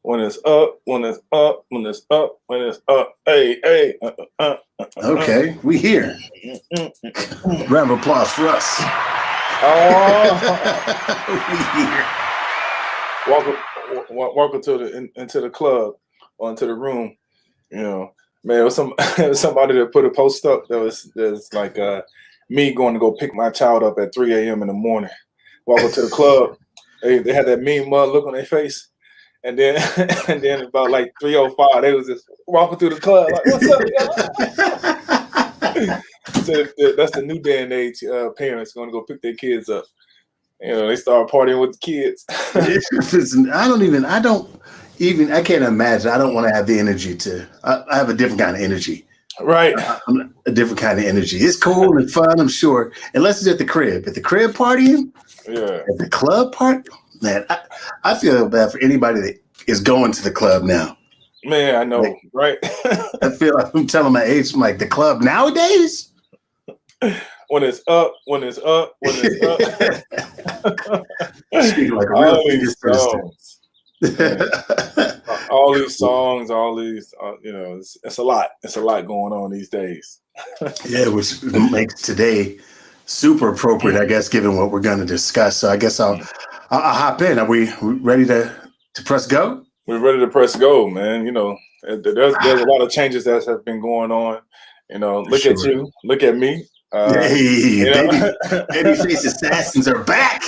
when it's up, when it's up, when it's up, when it's up. Hey, hey. Okay, we here. Round of applause for us. Oh, We here. welcome to into the club or into the room. You know, man, it was it was somebody that put a post up that's like me going to go pick my child up at 3 a.m. in the morning. Welcome to the club. They had that mean mud look on their face. And then and then about like 3:05, they was just walking through the club like, "What's up, y'all?" So that's the new day and age. Parents going to go pick their kids up. They start partying with the kids. Listen, I can't imagine. I don't want to have the energy to. I have a different kind of energy. Right. A different kind of energy. It's cool and fun, I'm sure. Unless it's at the crib. At the crib partying, Yeah. at the club party, man, I feel bad for anybody that is going to the club now. Man, I know, Like, right? I feel like I'm telling my age, I'm like, the club nowadays? When it's up, when it's up, when it's up. Speaking like a real senior citizen. All these songs, all these, it's a lot. It's a lot going on these days. Yeah, which makes today super appropriate, I guess, given what we're going to discuss. So I guess I'll hop in. Are we ready to press go? We're ready to press go, man. There's a lot of changes that have been going on. Look at you, look at me. Babyface assassins are back.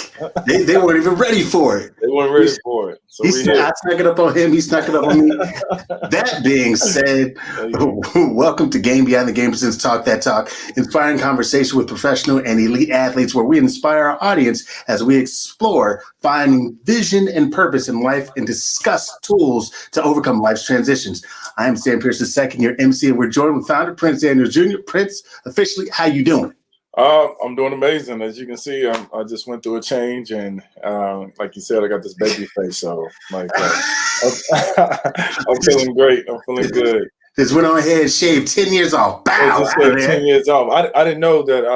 They weren't even ready for it. They weren't ready for it. So I snuck it up on him. He snuck it up on me. That being said, welcome to Game Beyond the Game Presents Talk That Talk, inspiring conversation with professional and elite athletes where we inspire our audience as we explore finding vision and purpose in life and discuss tools to overcome life's transitions. I am Sam Pierce, the second-year MC, and we're joined with founder Prince Daniel Jr. Prince, officially, how you doing? I'm doing amazing. As you can see, I just went through a change, and like you said, I got this baby face, so I'm feeling great. I'm feeling good. Just went on ahead and shaved 10 years off. Bow! Just 10 years off. I didn't know that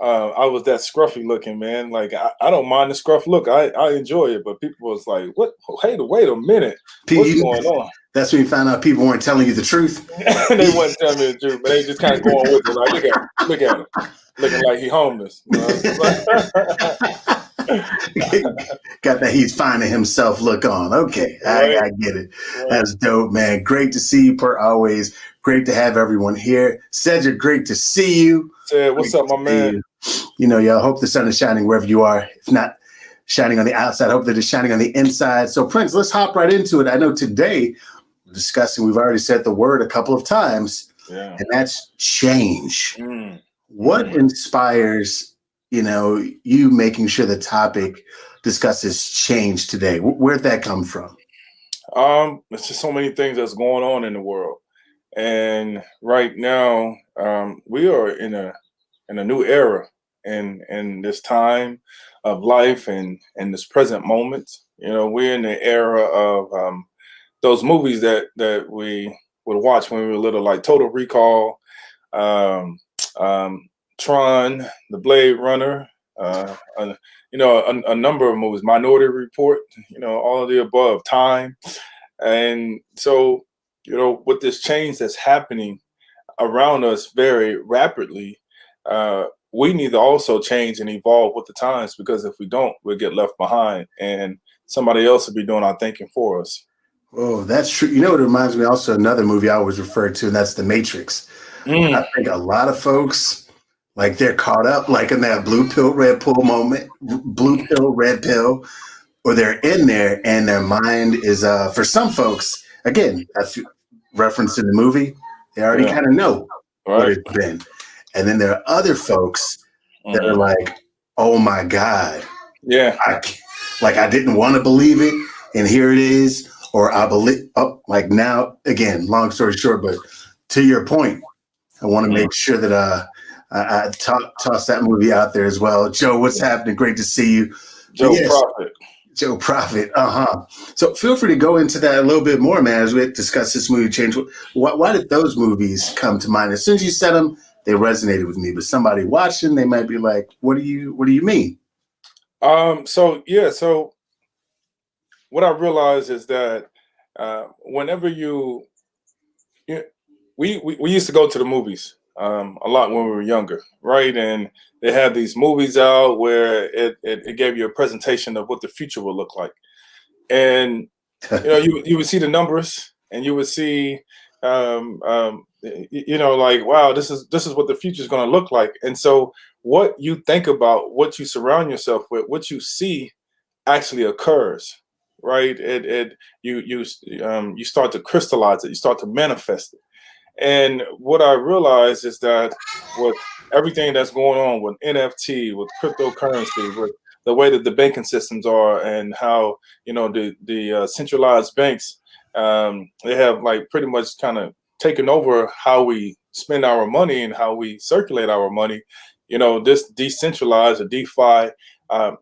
I was that scruffy looking, man. Like I don't mind the scruff look. I enjoy it, but people was like, "What? Hey, wait a minute, what's going on?" That's when you found out people weren't telling you the truth. They wasn't telling me the truth, but they just kind of going with it. Like, look at him, looking like he homeless. Got that he's finding himself look on. Okay, right. I get it. Right. That's dope, man. Great to see you per always. Great to have everyone here. Cedric, great to see you. Ced, what's up, my man? Y'all hope the sun is shining wherever you are. If not shining on the outside, I hope that it's shining on the inside. So, Prince, let's hop right into it. I know today we're discussing, we've already said the word a couple of times, and that's change. What inspires you making sure the topic discusses change today? Where'd that come from? It's just so many things that's going on in the world, and right now we are in a new era, in this time of life and this present moment. We're in the era of those movies that we would watch when we were little, like Total Recall, Tron, The Blade Runner, a number of movies, Minority Report, all of the above, Time. And so, with this change that's happening around us very rapidly, we need to also change and evolve with the times, because if we don't, we'll get left behind and somebody else will be doing our thinking for us. Oh, that's true. It reminds me also another movie I always refer to, and that's The Matrix. I think a lot of folks, like, they're caught up like in that blue pill, red pill moment, blue pill, red pill, or they're in there and their mind is, for some folks, again, that's referenced in the movie, they already kind of know what it's been. And then there are other folks that are like, oh my God. Yeah. I didn't want to believe it, and here it is. Or I believe, like now, again, long story short, but to your point, I want to make sure that I toss that movie out there as well. Joe, what's happening? Great to see you. Joe Prophet. So feel free to go into that a little bit more, man, as we discuss this movie change. Why did those movies come to mind? As soon as you said them, they resonated with me. But somebody watching, they might be like, what do you mean? So what I realized is that whenever you we used to go to the movies a lot when we were younger, right? And they had these movies out where it gave you a presentation of what the future will look like. And you would see the numbers, and you would see like, wow, this is what the future is going to look like. And so what you think about, what you surround yourself with, what you see actually occurs, right? You start to crystallize it, you start to manifest it. And what I realized is that with everything that's going on with NFT, with cryptocurrency, with the way that the banking systems are, and how the centralized banks, they have like pretty much kind of taken over how we spend our money and how we circulate our money. This decentralized or DeFi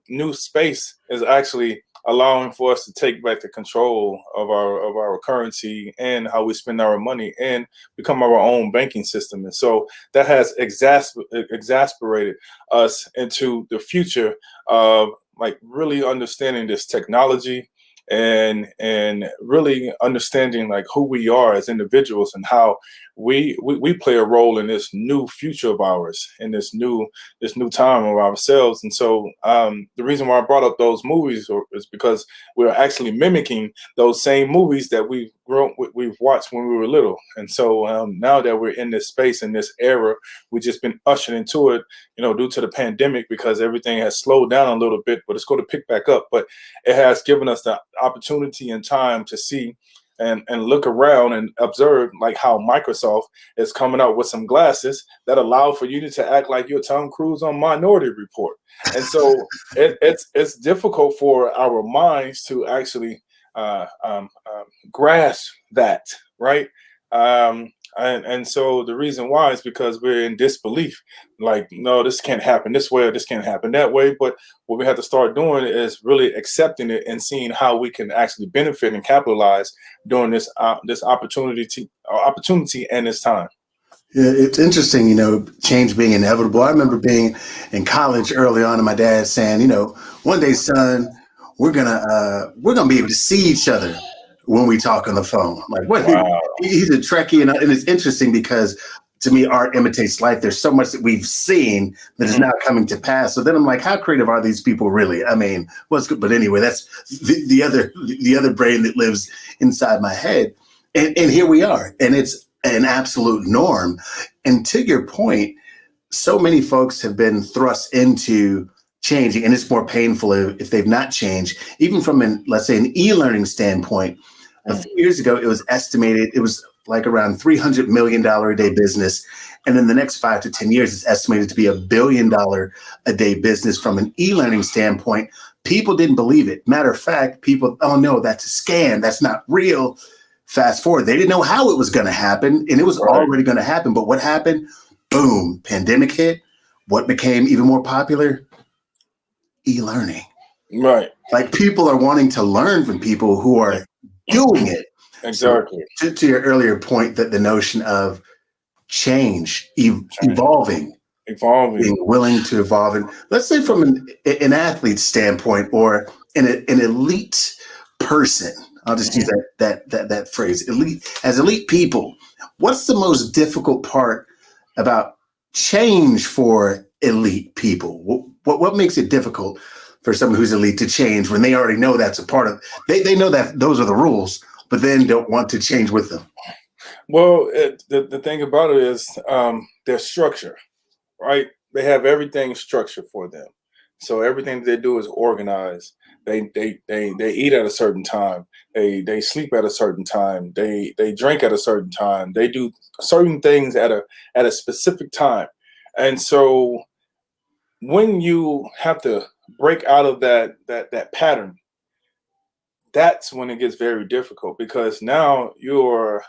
new space is actually allowing for us to take back the control of our currency and how we spend our money, and become our own banking system. And so that has exasperated us into the future of like really understanding this technology, and really understanding like who we are as individuals, and how we play a role in this new future of ours, in this new time of ourselves. And so the reason why I brought up those movies is because we're actually mimicking those same movies that we've watched when we were little. And so now that we're in this space, in this era, we've just been ushered into it, due to the pandemic, because everything has slowed down a little bit, but it's going to pick back up. But it has given us the opportunity and time to see and look around and observe, like how Microsoft is coming out with some glasses that allow for you to act like you're Tom Cruise on Minority Report. And so it's difficult for our minds to actually grasp that, right? And so the reason why is because we're in disbelief. Like, no, this can't happen this way, or this can't happen that way. But what we have to start doing is really accepting it and seeing how we can actually benefit and capitalize during this opportunity and this time. Yeah, it's interesting, change being inevitable. I remember being in college early on, and my dad saying, one day, son, we're gonna be able to see each other when we talk on the phone. I'm like, what? Wow. He's a Trekkie, and it's interesting because to me, art imitates life. There's so much that we've seen that is now coming to pass. So then I'm like, how creative are these people really? I mean, what's good? But anyway, that's the other brain that lives inside my head, and here we are, and it's an absolute norm. And to your point, so many folks have been thrust into changing, and it's more painful if they've not changed. Even from let's say an e-learning standpoint, a few years ago, it was estimated, it was like around $300 million a day business. And in the next 5 to 10 years, it's estimated to be $1 billion a day business from an e-learning standpoint. People didn't believe it. Matter of fact, people, oh no, that's a scam. That's not real. Fast forward, they didn't know how it was going to happen, and it was already going to happen. But what happened? Boom, pandemic hit. What became even more popular? E-learning. Right. Like, people are wanting to learn from people who are doing it. Exactly. So, to your earlier point, that the notion of change, evolving, being willing to evolve, and let's say from an athlete's standpoint, or an elite person. I'll just use that phrase, elite people. What's the most difficult part about change for elite people? What makes it difficult for someone who's elite to change when they already know that's a part of, they know that those are the rules, but then don't want to change with them? Well, the thing about it is their structure, right? They have everything structured for them. So everything they do is organized. They eat at a certain time. They sleep at a certain time. They drink at a certain time. They do certain things at a specific time. And so when you have to break out of that pattern, that's when it gets very difficult, because now the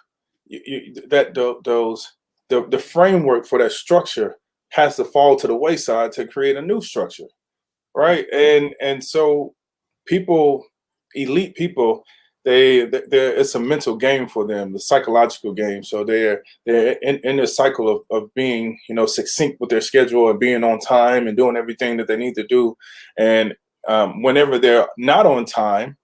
framework for that structure has to fall to the wayside to create a new structure, right? And so people, elite people, it's a mental game for them, the psychological game. So they're in this cycle of being succinct with their schedule and being on time and doing everything that they need to do. And whenever they're not on time,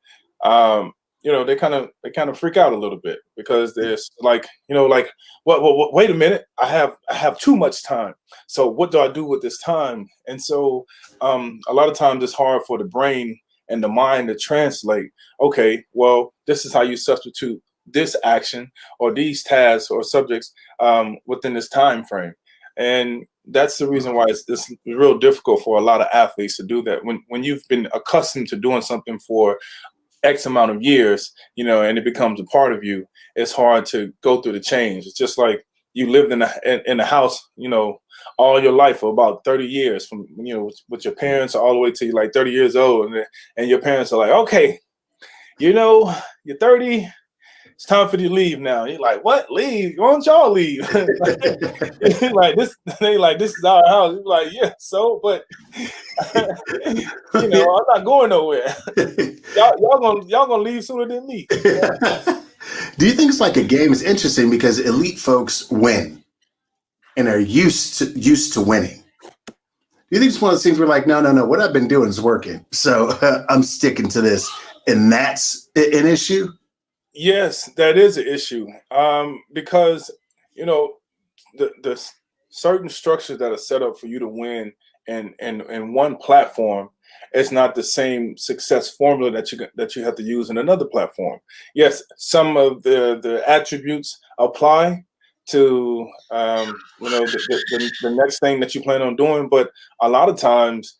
um, they kind of freak out a little bit because there's like, like, what, wait a minute, I have too much time. So what do I do with this time? And so a lot of times it's hard for the brain and the mind to translate. Okay, well, this is how you substitute this action or these tasks or subjects within this time frame. And that's the reason why it's real difficult for a lot of athletes to do that. When you've been accustomed to doing something for X amount of years, and it becomes a part of you, it's hard to go through the change. It's just like you lived in a house, all your life for about 30 years, from with your parents all the way to you like 30 years old, and your parents are like, okay, you're 30. It's time for you to leave now. You're like, what? Leave? Why don't y'all leave? Like this, they like, this is our house. You're like, yeah, so, but I'm not going nowhere. y'all gonna leave sooner than me. Do you think it's like a game? It's interesting because elite folks win and are used to winning. Do you think it's one of those things where like, no, what I've been doing is working, so I'm sticking to this, and that's an issue? Yes, that is an issue. Because the certain structures that are set up for you to win and one platform is not the same success formula that you have to use in another platform. Yes, some of the attributes apply to the next thing that you plan on doing, but a lot of times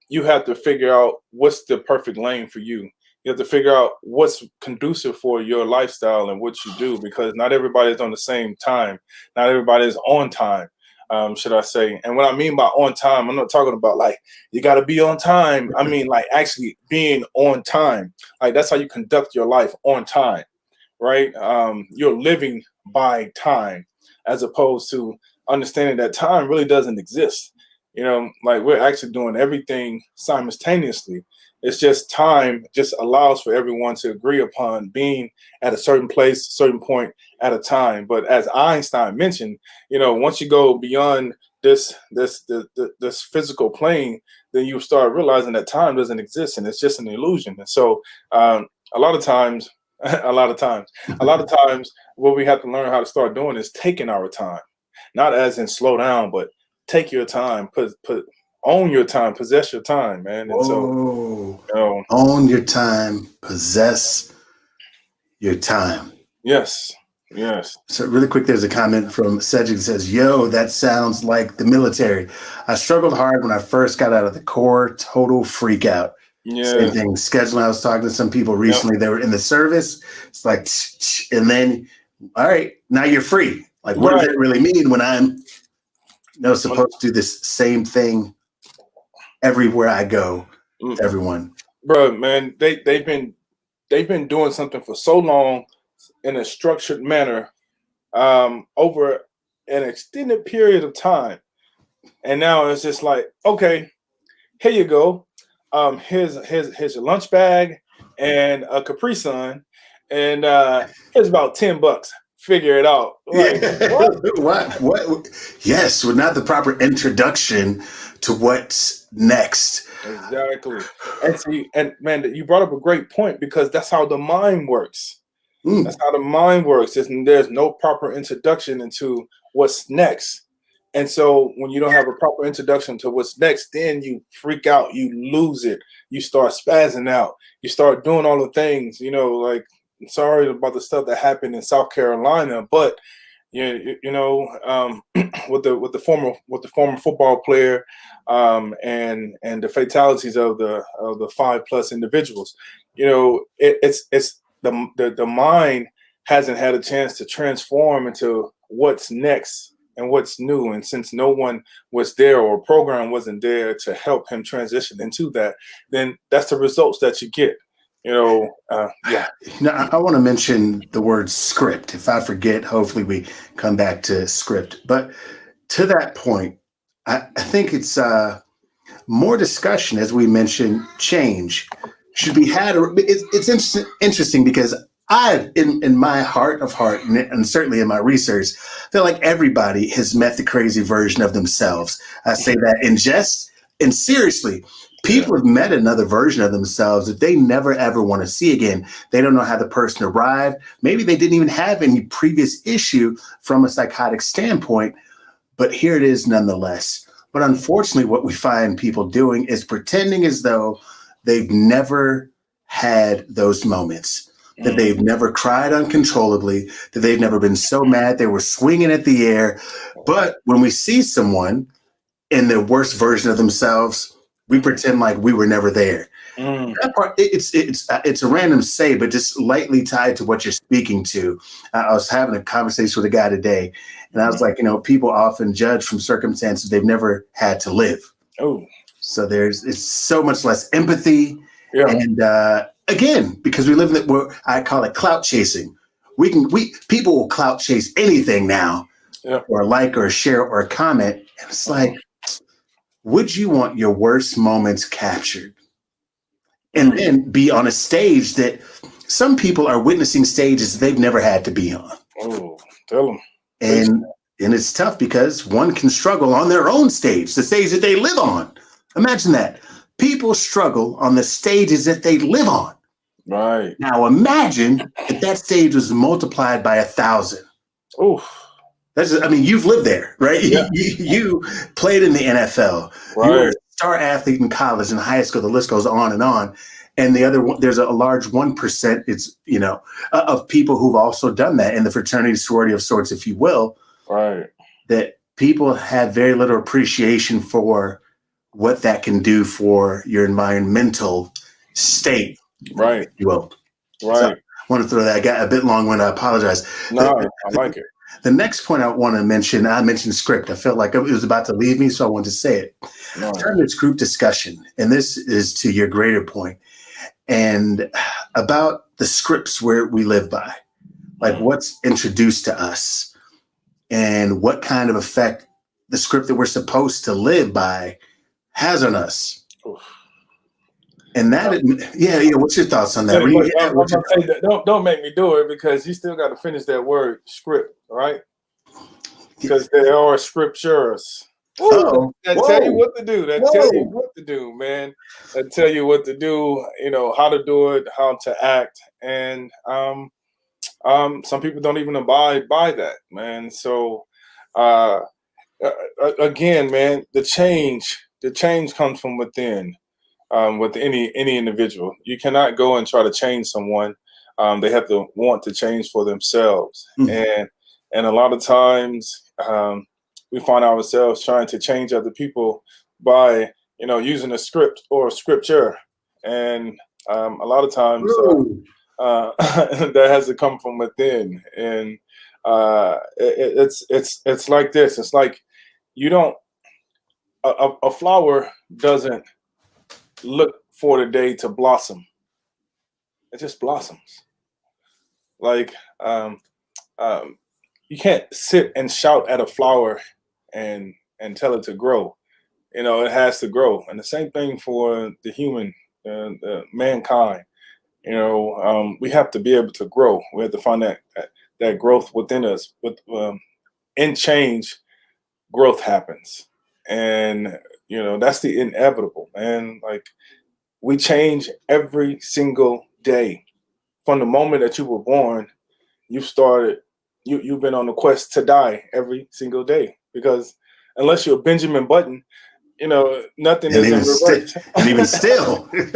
you have to figure out what's the perfect lane for you. You have to figure out what's conducive for your lifestyle and what you do, because not everybody's on the same time. Not everybody is on time, should I say. And what I mean by on time, I'm not talking about like you got to be on time. I mean like actually being on time. Like that's how you conduct your life, on time, right? You're living by time, as opposed to understanding that time really doesn't exist. Like we're actually doing everything simultaneously. It's just time just allows for everyone to agree upon being at a certain place, certain point at a time. But as Einstein mentioned, once you go beyond this physical plane, then you start realizing that time doesn't exist and it's just an illusion. And so a lot of times, what we have to learn how to start doing is taking our time, not as in slow down, but take your time, own your time, possess your time, man. And so, own your time, possess your time. Yes. So really quick, there's a comment from Cedric that says, yo, that sounds like the military. I struggled hard when I first got out of the Corps, total freak out. Yeah. Same thing, scheduling. I was talking to some people recently, They were in the service. It's like, and then, all right, now you're free. Like, what does that really mean when I'm supposed to do this same thing everywhere I go, everyone? Bro, man, they've been doing something for so long in a structured manner over an extended period of time. And now it's just like, okay, here you go. Here's your lunch bag and a Capri Sun, and here's about $10. Figure it out. Like, what? Yes, with not the proper introduction to what's next. Exactly. And see, and man, you brought up a great point, because that's how the mind works. That's how the mind works. There's no proper introduction into what's next. And so when you don't have a proper introduction to what's next, then you freak out, you lose it, you start spazzing out, you start doing all the things, like, sorry about the stuff that happened in South Carolina, but with the former football player, and the fatalities of the 5+ individuals, it's the mind hasn't had a chance to transform into what's next and what's new. And since no one was there, or a program wasn't there to help him transition into that, then that's the results that you get. I want to mention the word script. If I forget, hopefully we come back to script. But to that point, I think it's more discussion, as we mentioned, change should be had. It's interesting because I, in my heart of heart, and certainly in my research, feel like everybody has met the crazy version of themselves. I say that in jest and seriously. People have met another version of themselves that they never ever want to see again. They don't know how the person arrived. Maybe they didn't even have any previous issue from a psychotic standpoint, but here it is nonetheless. But unfortunately, what we find people doing is pretending as though they've never had those moments, that they've never cried uncontrollably, that they've never been so mad they were swinging at the air. But when we see someone in the worst version of themselves, we pretend like we were never there. That part, it's a random say, but just lightly tied to what you're speaking to. I was having a conversation with a guy today, and I was like, people often judge from circumstances they've never had to live. Oh, so it's so much less empathy. yeah. And again, because we live in where I call it clout chasing. People will clout chase anything now, or a like or a share or a comment. And it's like, would you want your worst moments captured? And then be on a stage that some people are witnessing stages they've never had to be on. Oh, tell them. And it's tough because one can struggle on their own stage, the stage that they live on. Imagine that. People struggle on the stages that they live on. Right. Now imagine if that stage was multiplied by 1,000. Oh. You've lived there, right? Yeah. You played in the NFL. Right. You were a star athlete in college and high school. The list goes on and on. And the other one, there's a large 1%. It's of people who've also done that in the fraternity, sorority of sorts, if you will. Right. That people have very little appreciation for what that can do for your environmental state. Right. You will. Right. So I want to throw that. I got a bit long when I apologize. No, I like it. The next point I want to mention, I mentioned script. I felt like it was about to leave me, so I wanted to say it. No. Turn this group discussion, and this is to your greater point, and about the scripts where we live by, like what's introduced to us and what kind of effect the script that we're supposed to live by has on us. Oof. And that, what's your thoughts on that? Don't make me do it, because you still got to finish that word script, right? Because there are scriptures. That tell you what to do. That tell you what to do, man. That tell you what to do. How to do it, how to act, and some people don't even abide by that, man. So again, man, the change comes from within. With any individual, you cannot go and try to change someone. They have to want to change for themselves. And a lot of times we find ourselves trying to change other people by using a script or a scripture, and a lot of times that has to come from within. And it's like this. It's like a flower doesn't look for the day to blossom. It just blossoms. Like you can't sit and shout at a flower and tell it to grow. It has to grow. And the same thing for the human, mankind. We have to be able to grow. We have to find that growth within us. With in change, growth happens, and that's the inevitable, man. Like, we change every single day. From the moment that you were born, you've been on the quest to die every single day, because unless you're Benjamin Button, nothing is in reverse. And even still, he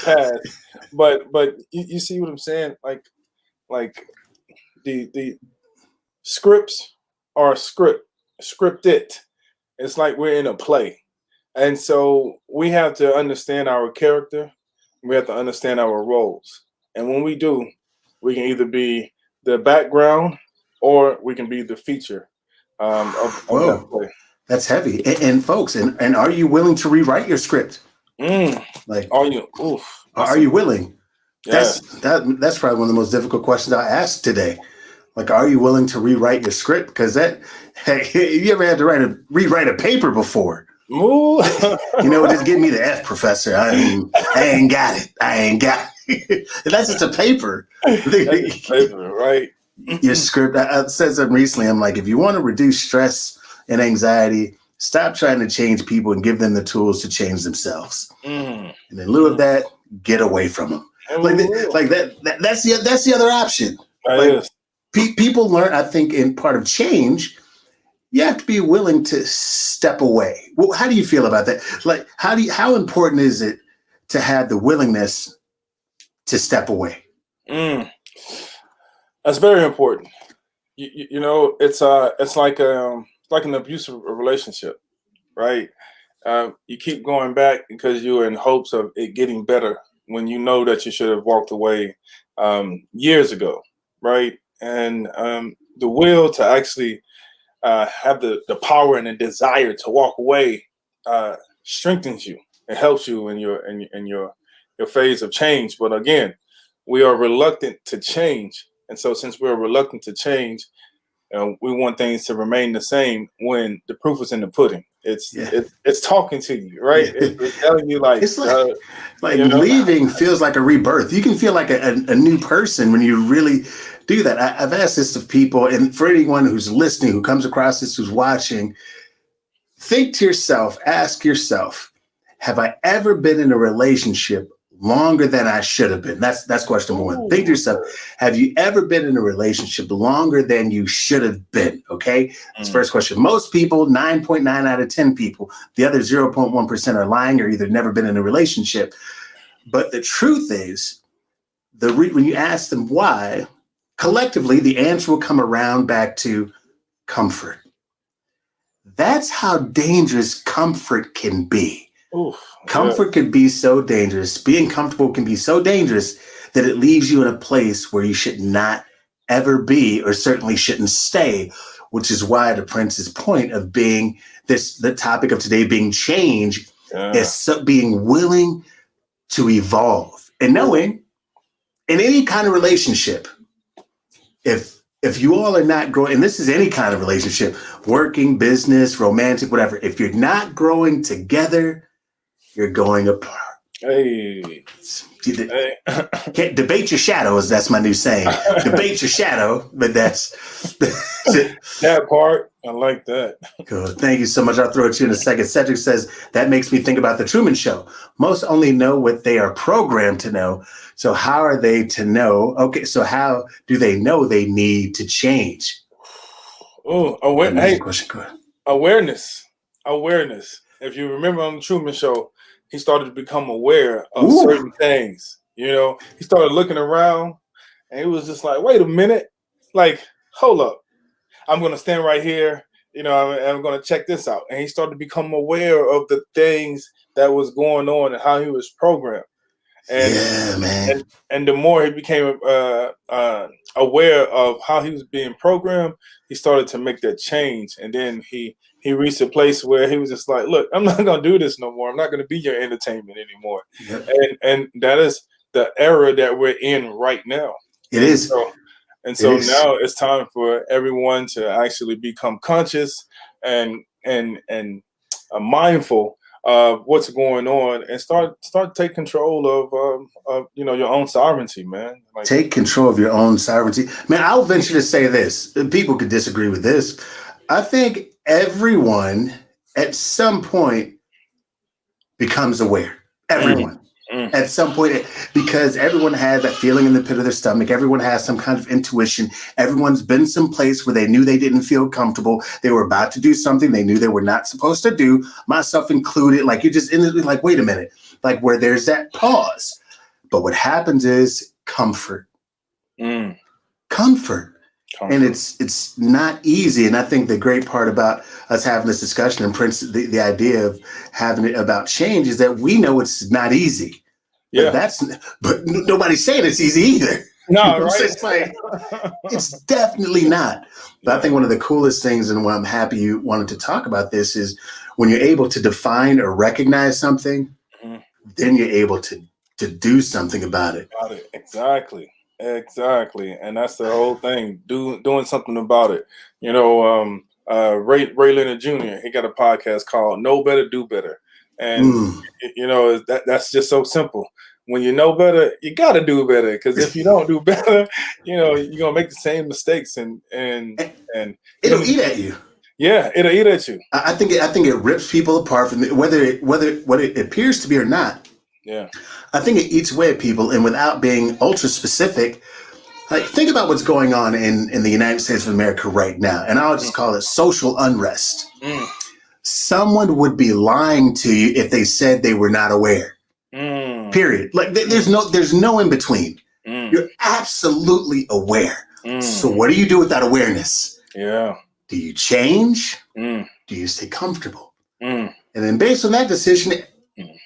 passed. But you see what I'm saying? Like the scripts are scripted. It's like we're in a play. And so we have to understand our character. We have to understand our roles. And when we do, we can either be the background or we can be the feature of that play. That's heavy. And folks, and are you willing to rewrite your script? Like, are you? Are you willing? Yeah. That's probably one of the most difficult questions I asked today. Like, are you willing to rewrite your script? Because you ever had to rewrite a paper before? Just give me the F, professor. I ain't got it. That's just a paper. Paper, right? Your script. I said something recently. I'm like, if you want to reduce stress and anxiety, Stop trying to change people and give them the tools to change themselves. Mm. And in lieu of that, get away from them. Like that's the other option. Like people learn, I think, in part of change, you have to be willing to step away. Well, how do you feel about that? Like, how important is it to have the willingness to step away? That's very important. You know, it's like an abusive relationship, right? You keep going back because you're in hopes of it getting better when you know that you should have walked away years ago, right? And the will to actually have the power and the desire to walk away strengthens you. It helps you in your phase of change. But again, we are reluctant to change, and so since we're reluctant to change, we want things to remain the same when the proof is in the pudding. It's talking to you, right? Yeah. It's telling you like it's like leaving feels like a rebirth. You can feel like a new person when you really do that. I've asked this of people, and for anyone who's listening, who comes across this, who's watching, think to yourself, ask yourself, have I ever been in a relationship longer than I should have been? That's question number one. Think to yourself, have you ever been in a relationship longer than you should have been? Okay. That's the first question. Most people, 9.9 out of 10 people, the other 0.1% are lying or either never been in a relationship. But the truth is, when you ask them why, collectively, the answer will come around back to comfort. That's how dangerous comfort can be. Comfort can be so dangerous. Being comfortable can be so dangerous that it leaves you in a place where you should not ever be, or certainly shouldn't stay, which is why the Prince's point of being the topic of today being change is being willing to evolve and knowing in any kind of relationship, if you all are not growing, and this is any kind of relationship, working, business, romantic, whatever, if you're not growing together, you're going apart. Can't debate your shadow, as that's my new saying. Debate your shadow, but that's it. That part, I like that. Good. Thank you so much. I'll throw it to you in a second. Cedric says, that makes me think about the Truman Show. Most only know what they are programmed to know. So how are they to know? Okay, so how do they know they need to change? Awareness. If you remember on the Truman Show, he started to become aware of certain things. You know, he started looking around and he was just like, wait a minute, like, hold up. I'm going to stand right here. You know, I'm going to check this out. And he started to become aware of the things that was going on and how he was programmed. And and the more he became aware of how he was being programmed, he started to make that change. And then he reached a place where he was just like, look, I'm not going to do this no more. I'm not going to be your entertainment anymore. Yep. And that is the era that we're in right now. It is. So now it's time for everyone to actually become conscious and mindful of what's going on and start take control of your own sovereignty, man. Like, take control of your own sovereignty. Man, I'll venture to say this. People could disagree with this. I think everyone at some point becomes aware. Everyone. At some point, because everyone has that feeling in the pit of their stomach. Everyone has some kind of intuition. Everyone's been someplace where they knew they didn't feel comfortable. They were about to do something they knew they were not supposed to do, myself included. Like, you're just instantly like, wait a minute, like where there's that pause. But what happens is comfort. Comfort. And it's not easy. And I think the great part about us having this discussion, and Prince, the idea of having it about change, is that we know it's not easy. Yeah, but nobody's saying it's easy either. No, right? It's like, it's definitely not. But I think one of the coolest things, and why I'm happy you wanted to talk about this, is when you're able to define or recognize something, then you're able to do something about it. Exactly. And that's the whole thing, doing something about it. You know, Ray Leonard Jr., he got a podcast called Know Better, Do Better. And, you know, that's just so simple. When you know better, you got to do better. Because if you don't do better, you know, you're going to make the same mistakes and it'll eat at you. Yeah, it'll eat at you. I think it rips people apart from whether what it appears to be or not. Yeah. I think it eats away at people, and without being ultra specific, like think about what's going on in the United States of America right now, and I'll just call it social unrest. Mm. Someone would be lying to you if they said they were not aware. Mm. Period. Like there's no in between. Mm. You're absolutely aware. Mm. So what do you do with that awareness? Yeah. Do you change? Mm. Do you stay comfortable? Mm. And then based on that decision,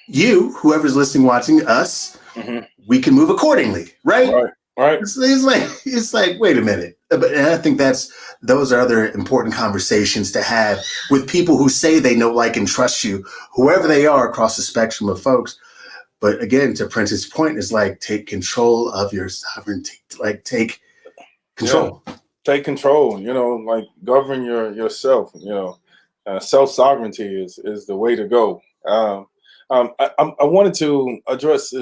you, whoever's listening, watching us, Mm-hmm. we can move accordingly, right? Right. It's like, wait a minute. But and I think those are other important conversations to have with people who say they know, like, and trust you, whoever they are across the spectrum of folks. But again, to Prince's point, is like, take control of your sovereignty. Like, take control. Yeah. Take control. Like govern yourself. Self-sovereignty is the way to go. I wanted to address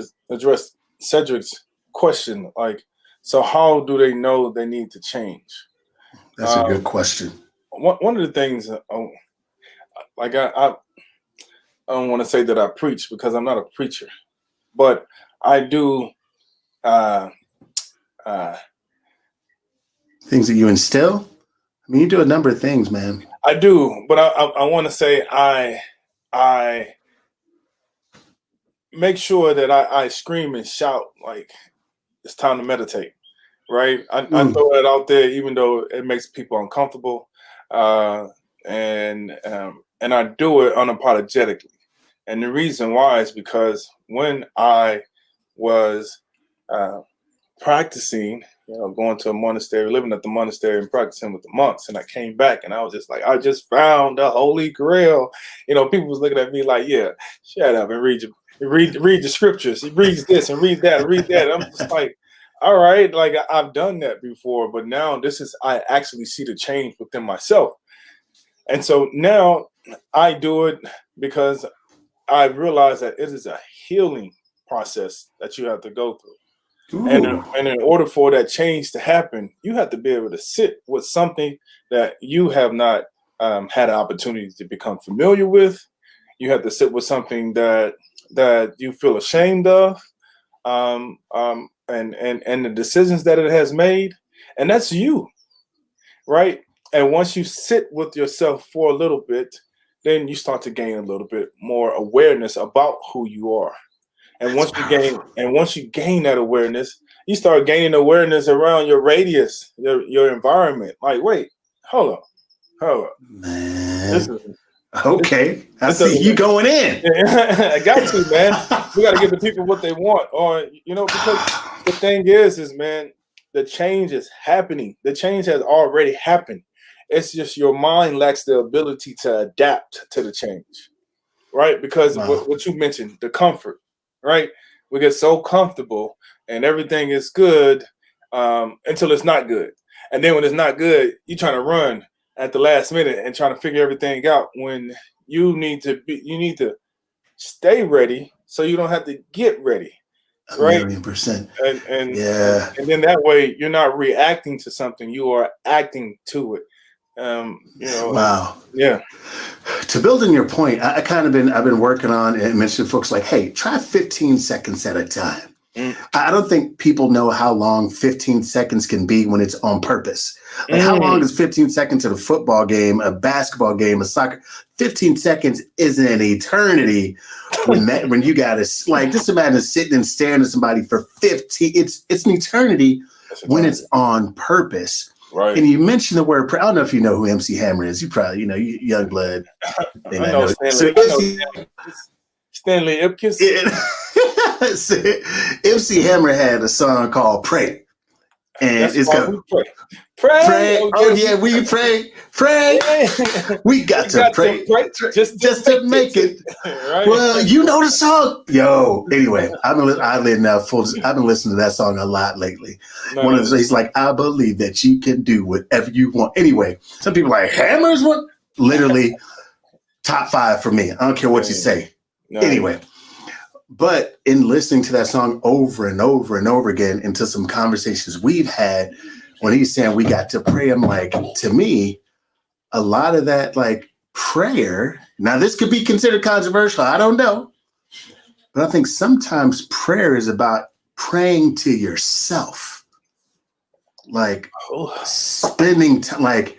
Cedric's question. Like, so how do they know they need to change? That's a good question. One of the things, like I don't want to say that I preach because I'm not a preacher, but I do. Things that you instill. I mean, you do a number of things, man. I do, but I want to say I make sure that I scream and shout like it's time to meditate, right? I throw it out there, even though it makes people uncomfortable, and I do it unapologetically. And the reason why is because when I was practicing, going to a monastery, living at the monastery and practicing with the monks. And I came back and I was just like, I just found the Holy Grail. People was looking at me like, yeah, shut up and read the scriptures. He reads this and read that and read that. And I'm just like, all right, like I've done that before, but now I actually see the change within myself. And so now I do it because I realize that it is a healing process that you have to go through. And in order for that change to happen, you have to be able to sit with something that you have not had an opportunity to become familiar with. You have to sit with something that you feel ashamed of, and the decisions that it has made, and that's you, right? And once you sit with yourself for a little bit, then you start to gain a little bit more awareness about who you are. And once you gain that awareness, you start gaining awareness around your radius, your environment. Like, wait, hold up. Man. Okay. I see you going in. I got to, man. We got to give the people what they want. Or, because the thing is, man, the change is happening. The change has already happened. It's just your mind lacks the ability to adapt to the change, right? Because what you mentioned, the comfort. Right? We get so comfortable and everything is good until it's not good. And then when it's not good, you're trying to run at the last minute and trying to figure everything out when you need to stay ready so you don't have to get ready. Right? 1,000,000%. And yeah. And then that way you're not reacting to something, you are acting to it. Wow. Yeah. To build on your point, I've been working on and mentioning folks like, hey, try 15 seconds at a time. I don't think people know how long 15 seconds can be when it's on purpose. Like how long is 15 seconds at a football game, a basketball game, a soccer? 15 seconds isn't an eternity when you got to, like, just imagine sitting and staring at somebody for 15. It's an eternity when it's on purpose. Right. And you mentioned the word, I don't know if you know who MC Hammer is. You probably, you young blood. I know Stanley Ipkiss. MC Hammer had a song called Pray. And it's called Pray. Oh yeah, we pray. We got to pray just to make it. Right. Well, you know the song. Yo, anyway, I've been listening to that song a lot lately. One of the he's like, I believe that you can do whatever you want. Anyway, some people are like, Hammer's one? Literally top 5 for me. I don't care what you say. Anyway. But in listening to that song over and over and over again into some conversations we've had, when he's saying we got to pray, I'm like, to me, a lot of that, like prayer. Now, this could be considered controversial. I don't know. But I think sometimes prayer is about praying to yourself, like spending time. Like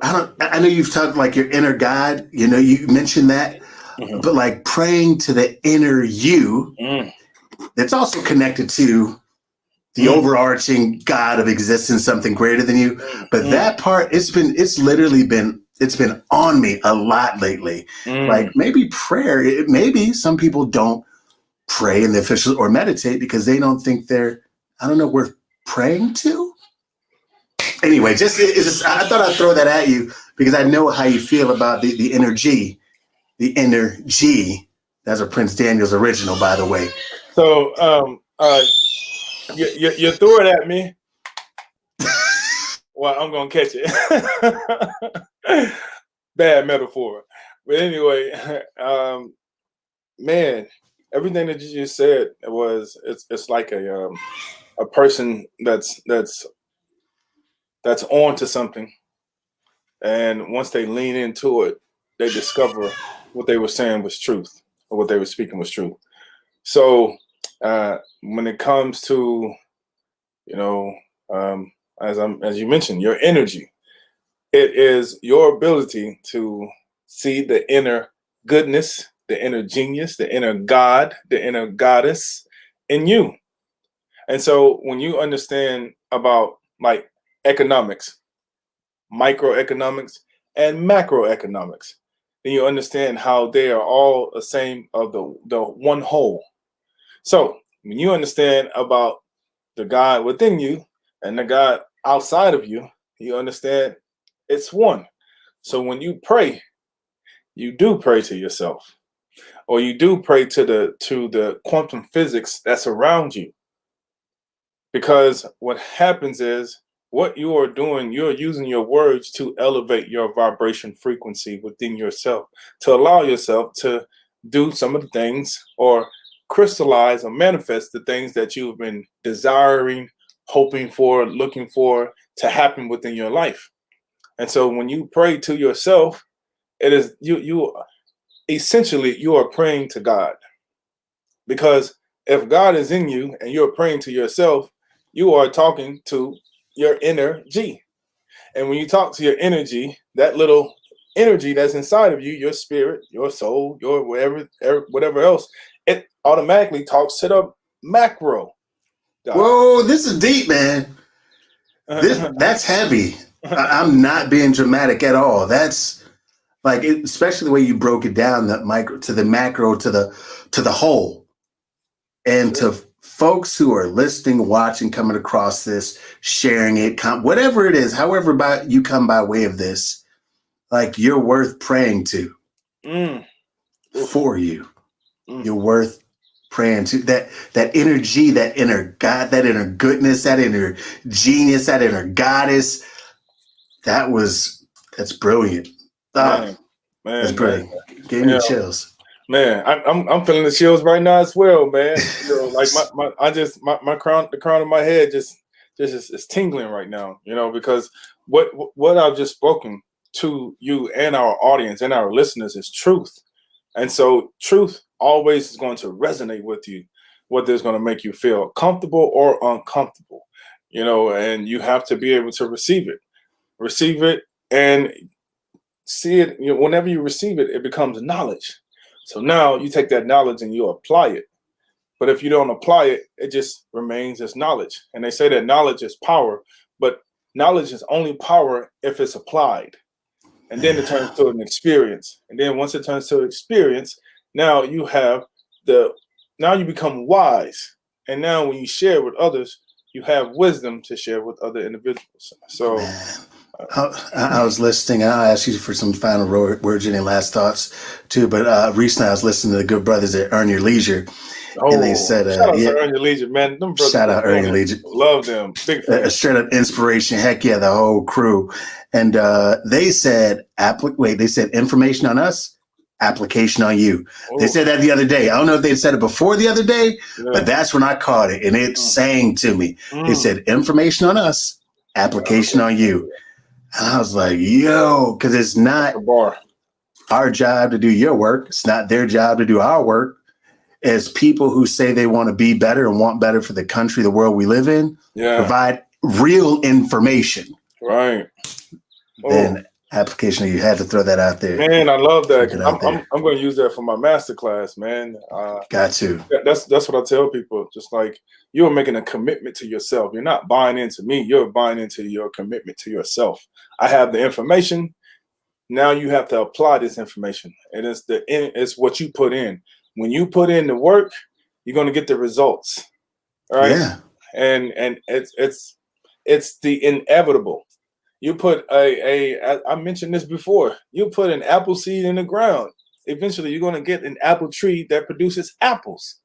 I know you've talked like your inner God. You know, you mentioned that, but like praying to the inner you. That's also connected to the overarching God of existence, something greater than you. But that part, it's been on me a lot lately. Like maybe prayer. Maybe some people don't pray in the official or meditate because they don't think they're, I don't know, worth praying to. Anyway, I thought I'd throw that at you because I know how you feel about the inner G. The inner G. That's a Prince Daniel's original, by the way. So you threw it at me. Well, I'm gonna catch it. Bad metaphor. But anyway, man, everything that you just said it's like a person that's on to something, and once they lean into it, they discover what they were saying was truth, or what they were speaking was true. So when it comes to, you know, as you mentioned, your energy, it is your ability to see the inner goodness, the inner genius, the inner God, the inner goddess in you. And so when you understand about like economics, microeconomics, and macroeconomics, then you understand how they are all the same of the one whole. So when you understand about the God within you and the God outside of you, you understand it's one. So when you pray, you do pray to yourself, or you do pray to the quantum physics that's around you. Because what happens is what you are doing, you're using your words to elevate your vibration frequency within yourself, to allow yourself to do some of the things or crystallize or manifest the things that you've been desiring, hoping for, looking for to happen within your life. And so when you pray to yourself, it is you essentially you are praying to God. Because if God is in you and you're praying to yourself, you are talking to your inner G. And when you talk to your energy, that little energy that's inside of you, your spirit, your soul, your whatever else, it automatically talks to the macro God. Whoa, this is deep, man. That's heavy. I'm not being dramatic at all. That's like, especially the way you broke it down, that micro to the macro to the whole, and to folks who are listening, watching, coming across this, sharing it, whatever it is, however you come by way of this, like you're worth praying to for you. You're worth praying to that energy, that inner God, that inner goodness, that inner genius, that inner goddess. That's brilliant. Man, that's brilliant. Gave me chills. Man, I'm feeling the chills right now as well, man. You know, like my crown, the crown of my head just is tingling right now. You know, because what I've just spoken to you and our audience and our listeners is truth, and so truth always is going to resonate with you, whether it's going to make you feel comfortable or uncomfortable. You know, and you have to be able to receive it, and see it. You know, whenever you receive it, it becomes knowledge. So now you take that knowledge and you apply it. But if you don't apply it, it just remains as knowledge. And they say that knowledge is power, but knowledge is only power if it's applied. And then it turns to an experience. And then once it turns to an experience, now you become wise. And now when you share with others, you have wisdom to share with other individuals. So I was listening. I'll ask you for some final words and last thoughts too. But recently I was listening to the good brothers at Earn Your Leisure. And they said, shout out to Earn Your Leisure, man. Them brothers, shout out Earn Your Leisure. Love them. Big fan. A straight up inspiration. Heck yeah, the whole crew. And they said, they said information on us, application on you. They said that the other day. I don't know if they said it before the other day, but that's when I caught it. And it sang to me. They said information on us, application on you. And I was like, yo, because it's not The bar. our job to do your work. It's not their job to do our work. As people who say they want to be better and want better for the country, the world we live in, Yeah. provide real information. Right. Oh. Then application, you had to throw that out there. Man, I love that. It out there. I'm going to use that for my master class, man. Got to. That's what I tell people. Just like you're making a commitment to yourself. You're not buying into me. You're buying into your commitment to yourself. I have the information. Now you have to apply this information. And it's what you put in. When you put in the work, you're going to get the results. Right? Yeah. And it's the inevitable. You put I mentioned this before. You put an apple seed in the ground. Eventually, you're going to get an apple tree that produces apples.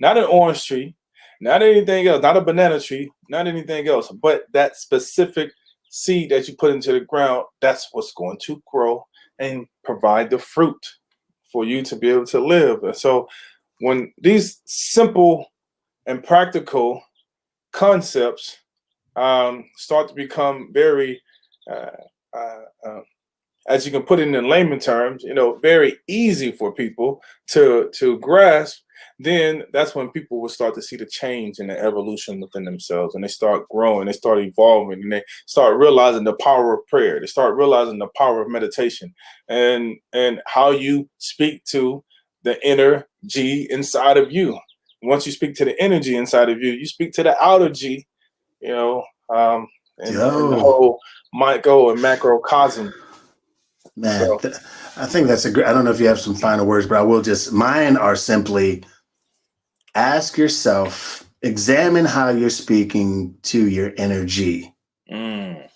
Not an orange tree, not anything else, not a banana tree, not anything else, but that specific seed that you put into the ground, that's what's going to grow and provide the fruit for you to be able to live. And so when these simple and practical concepts start to become very as you can put it in layman terms, very easy for people to grasp, then that's when people will start to see the change and the evolution within themselves, and they start growing, they start evolving, and they start realizing the power of prayer. They start realizing the power of meditation and how you speak to the inner G inside of you. Once you speak to the energy inside of you, you speak to the outer G, and the whole micro and macrocosm. Man, I think that's a great. I don't know if you have some final words, but I will just. Mine are simply ask yourself, examine how you're speaking to your energy.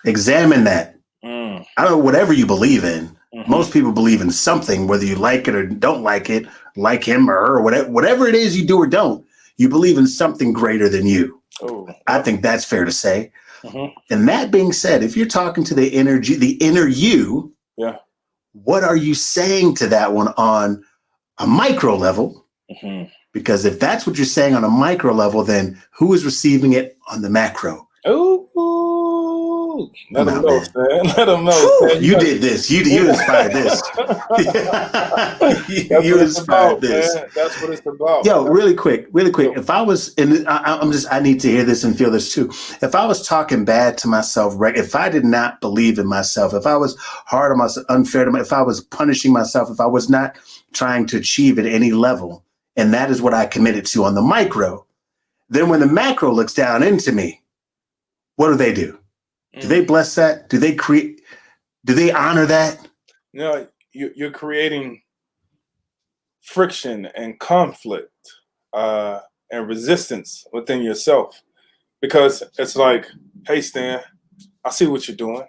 Examine that. I don't know, whatever you believe in. Mm-hmm. Most people believe in something, whether you like it or don't like it, like him or her, or whatever it is you do or don't. You believe in something greater than you. Oh, yeah. I think that's fair to say. Mm-hmm. And that being said, if you're talking to the energy, the inner you, yeah, what are you saying to that one on a micro level? Mm-hmm. Because if that's what you're saying on a micro level, then who is receiving it on the macro? Ooh, let them know, man. Let them know. Man. You did this. You inspired this. you inspired this. Man. That's what it's about. Yo, really quick. If I was, and I need to hear this and feel this too. If I was talking bad to myself, right? If I did not believe in myself, if I was hard on myself, unfair to myself, if I was punishing myself, if I was not trying to achieve at any level, and that is what I committed to on the micro, then when the macro looks down into me, what do they do? Do they bless that? Do they create? Do they honor that? No, you're creating friction and conflict and resistance within yourself, because it's like, hey, Stan, I see what you're doing.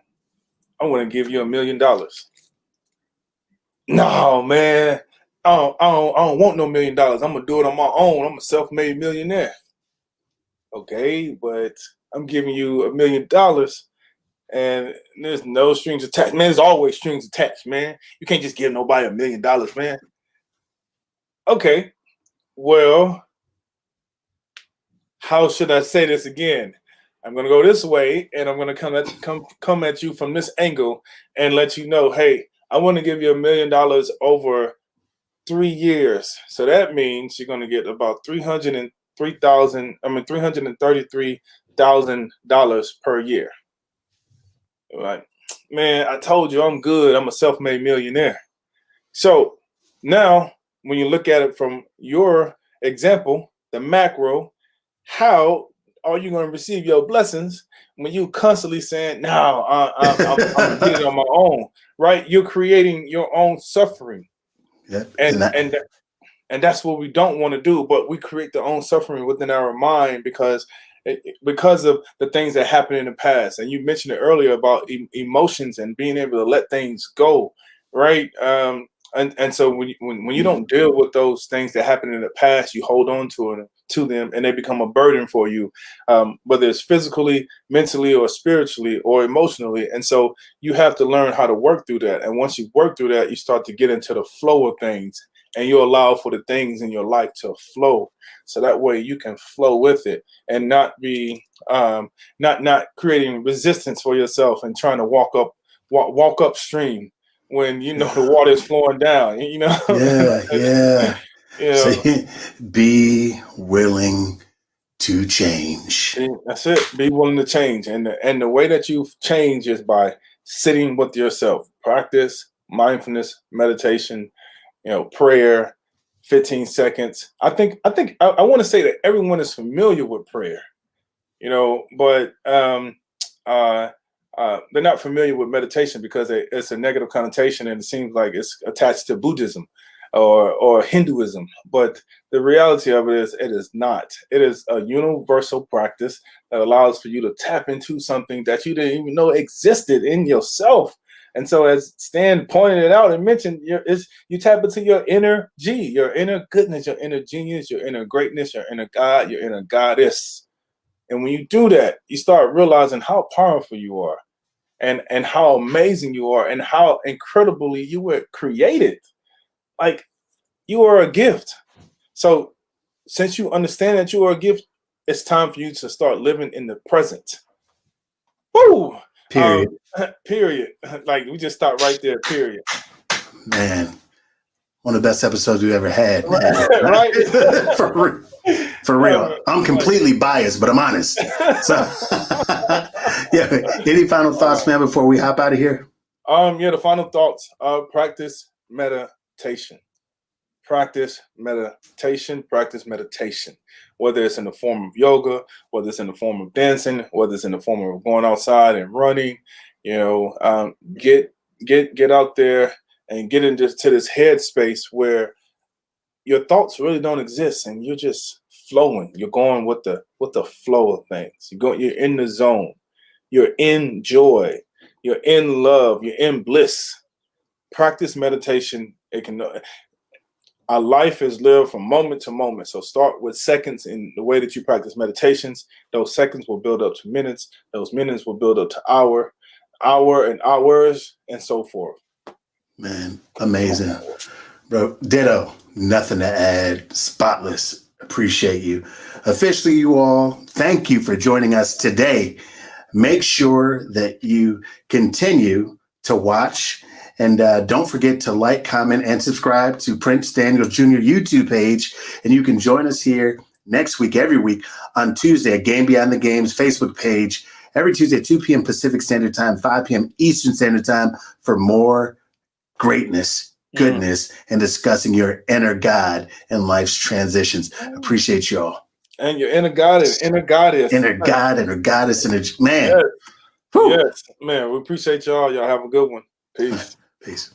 I want to give you $1 million. No, man, I don't want no $1 million. I'm gonna do it on my own. I'm a self-made millionaire. Okay, but I'm giving you $1 million. And there's no strings attached. Man, there's always strings attached, man. You can't just give nobody $1 million, man. Okay, well, how should I say this again? I'm gonna go this way, and I'm gonna come at you from this angle and let you know, hey, I want to give you $1 million over 3 years. So that means you're gonna get about $333,000 per year. Like, man, I told you I'm good. I'm a self-made millionaire. So now when you look at it from your example, the macro, how are you going to receive your blessings when you constantly saying, no, I'm getting it on my own, right? You're creating your own suffering. Yeah. And that's what we don't want to do, but we create the own suffering within our mind because of the things that happened in the past. And you mentioned it earlier about emotions and being able to let things go, right? And so when you don't deal with those things that happened in the past, you hold on to them, and they become a burden for you, whether it's physically, mentally, or spiritually, or emotionally. And so you have to learn how to work through that. And once you work through that, you start to get into the flow of things. and you allow for the things in your life to flow. So that way you can flow with it and not be not creating resistance for yourself and trying to walk upstream when you know the Yeah. water is flowing down. You know, Yeah. Yeah. you So know, be willing to change. that's it. Be willing to change, and the way that you change is by sitting with yourself. Practice mindfulness, meditation, prayer, 15 seconds. I want to say that everyone is familiar with prayer, but they're not familiar with meditation because it's a negative connotation and it seems like it's attached to Buddhism or Hinduism. But the reality of it is, it is not. It is a universal practice that allows for you to tap into something that you didn't even know existed in yourself. And so, as Stan pointed it out and mentioned, you tap into your inner G, your inner goodness, your inner genius, your inner greatness, your inner God, your inner goddess. And when you do that, you start realizing how powerful you are and how amazing you are and how incredibly you were created. Like, you are a gift. So since you understand that you are a gift, it's time for you to start living in the present. Woo! Period. Period. Like, we just start right there, period. Man, one of the best episodes we ever had, man. Right? For real. I'm completely biased, but I'm honest. So, yeah. Any final thoughts, man, before we hop out of here? The final thoughts. Practice meditation. Practice meditation. Practice meditation. Whether it's in the form of yoga, whether it's in the form of dancing, whether it's in the form of going outside and running, get out there and get into this headspace where your thoughts really don't exist and you're just flowing. You're going with the flow of things. You're in the zone. You're in joy. You're in love. You're in bliss. Practice meditation. Our life is lived from moment to moment. So start with seconds in the way that you practice meditations. Those seconds will build up to minutes. Those minutes will build up to hour and hours, and so forth. Man, amazing. Bro, ditto. Nothing to add. Spotless. Appreciate you. Officially, you all, thank you for joining us today. Make sure that you continue to watch. And don't forget to like, comment, and subscribe to Prince Daniel Jr. YouTube page. And you can join us here next week, every week, on Tuesday at Game Beyond the Games Facebook page. Every Tuesday at 2 p.m. Pacific Standard Time, 5 p.m. Eastern Standard Time for more greatness, goodness, and discussing your inner God and life's transitions. Appreciate y'all. And your inner God and inner goddess. Inner God, inner goddess, inner man. Yes, yes, man. We appreciate y'all. Y'all have a good one. Peace. Peace.